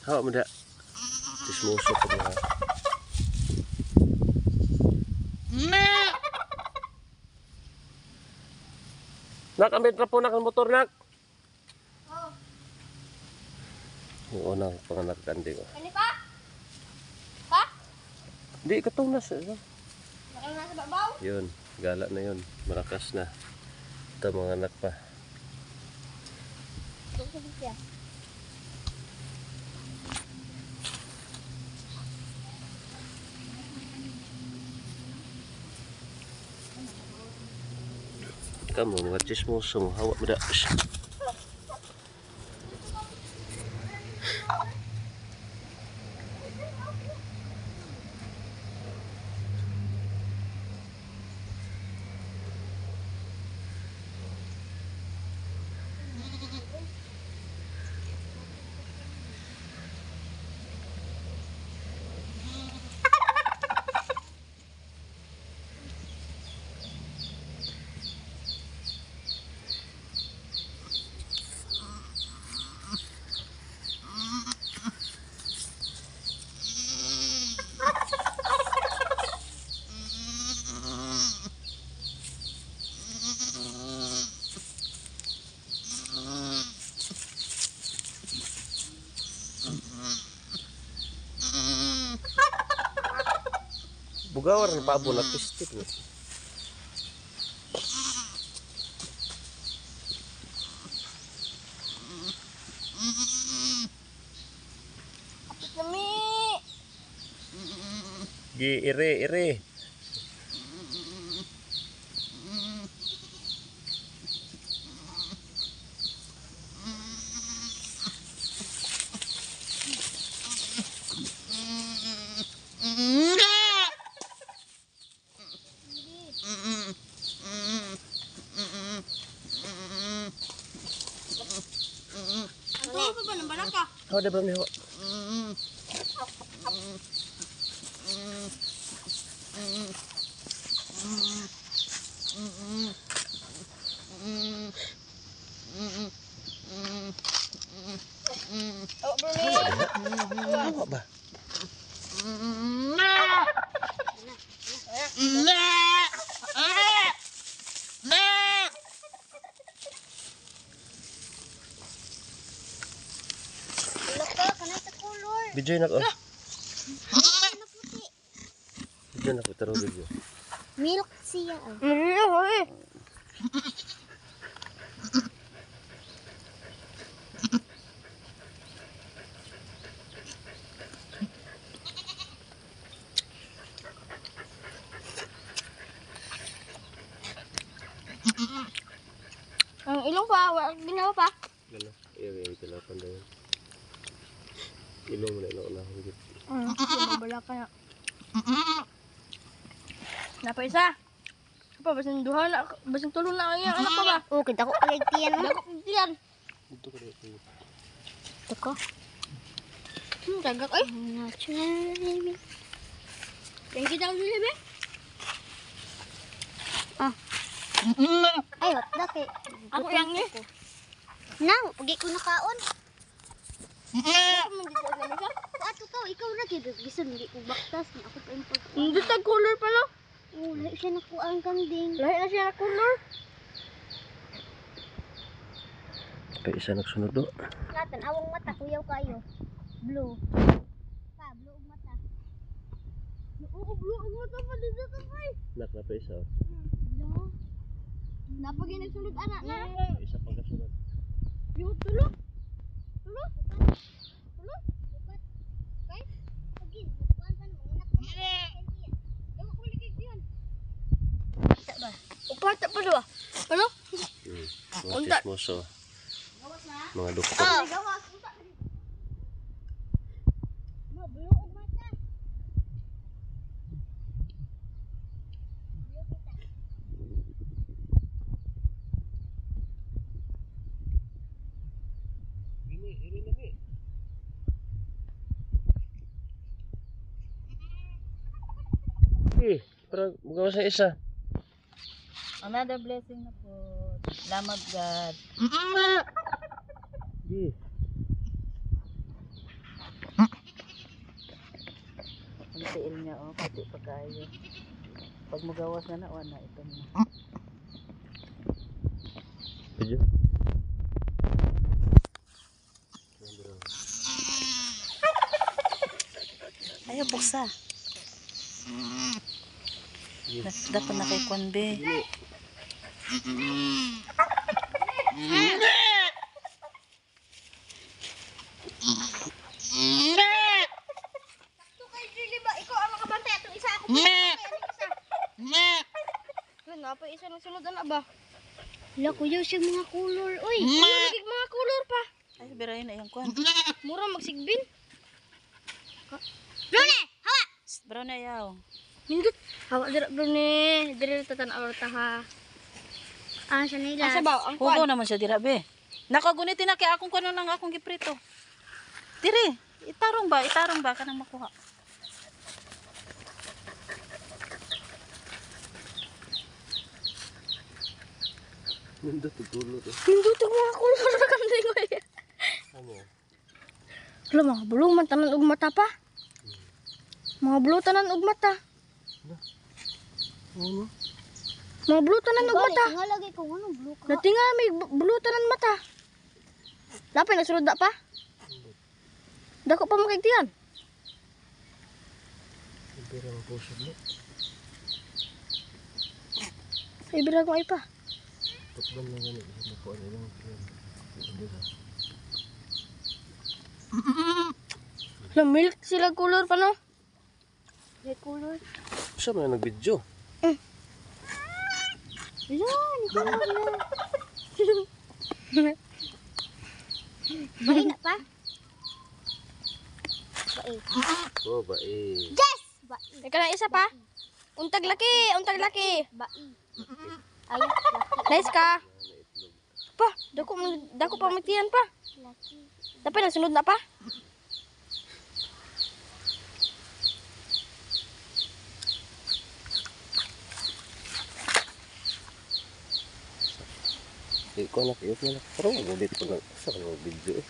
Hawa mo da. Tismoso ko na. Nak, ambil trapo nak ang motor nak. Oo na, panganak kandi ko. Ini pa? Pa? Di, katong nasa. Bakal nasa babaw? Yun, gala na yun. Marakas na. Ito mga anak pa. Doon sa bigya. Kamu mga chismoso mo. Hawa mo da. Bugawar ng pabo na pistik mo. Kapit kami! Gi, ire. Ano pa ba ng balaka? Hawa da ba ni hawa? Oh, Bruni! Hawa ba? Loko, kanay sa color. Bidyoy na ko. Ano puti? Bidyoy na ko. Taro bidyo. Milk siya. Ang ilong pa, ginawa pa. Ano? Iya, tilapan daw. Ilong mo na ilong na. Yung balaka na. Napa isa? Apa basing duha na, basing tulo na kaya anak pa ba? Oh, kita ko kaligtiyan mo. Dako kaligtiyan. Ito ko dito. Dako. Gagak ay. Natural. Thank you daw nila be. Ah. Ay, what daki? Ako yang ni. Nang, pagi ko nakaon. Ako man dito na siya. Ato to, ikaw ra gid gisun di ko baktas na ako pa import. Hindi tag color pa no. Oh, lahi siya nakuha ang kanding. Lahi na siya na color. Kaya isa nagsunod do. Natan awang mata kuyaw kayo. Blue. Pa, blue ang mata. Oo, blue ang mata pa dito sa kay. Nak na pa isa. Blue. Napagi nagsulod anak na. Isa pang kasunod. Yo, tulo. Tulo. Tulo. Upat. Kay, pagi bukan pa mo anak ko. Dawa ko ligig diyan. Upat ba? Upat pa do. Ano? Mga Unta. chismoso. Mga doktor. Gawas. Unta. No, blue ang mata. Parang magawa sa isa. Another blessing na po. Salamat God. tiil niya, oh. Puti pa kayo. Pag magawas na wala ito na. Medyo. Ayaw, buksa. Dapat na kay Kwan, be. Ito kay Julie ba? Ikaw ang makabantay. Itong isa ako. Ano na pa? Isa ng sunod na ba? Wala kuya siya mga color. Uy, ano mga color pa? Ay, birahin na yung Kwan. Mura magsigbin. Brune! Hawa! Bro na yaw. Mindut. Hawa dira Brune. Dira tatanaw ta ha. Ah, sa nila. Asa ba? Ang Hugo naman siya dira, be. Nakagunitin na kay akong kuno lang akong giprito. Dire, itarong ba kanang makuha. Nindot tulo to. Mindut ang mga color na kanday ko. Ano? Wala mga bulong man tanan og mata pa. Mga bulo tanan og mata. Ano? Mga bulo tanan og mata. Nga lagi ko ano blue ka. Natinga may bulo tanan mata. Lapay na sulod da pa. Dako pa makigtiyan. Ibirang puso mo. Ay bira ko ay pa. Tukban na gani. Nakuha na lang. Ibirang. La milk sila color pa no. May color. Siya man nag-video. Yan, color yan. Bain na pa. Bain. Oh, ba eh. Yes! Bain. Ika na isa pa. Untag laki, untag laki. Bain. Ay, laki. Nice ka. Pa, dako pa magtiyan pa. Laki. Dapat na sunod na pa. Ikaw na kayo na. Pero ulit ko lang sa video eh.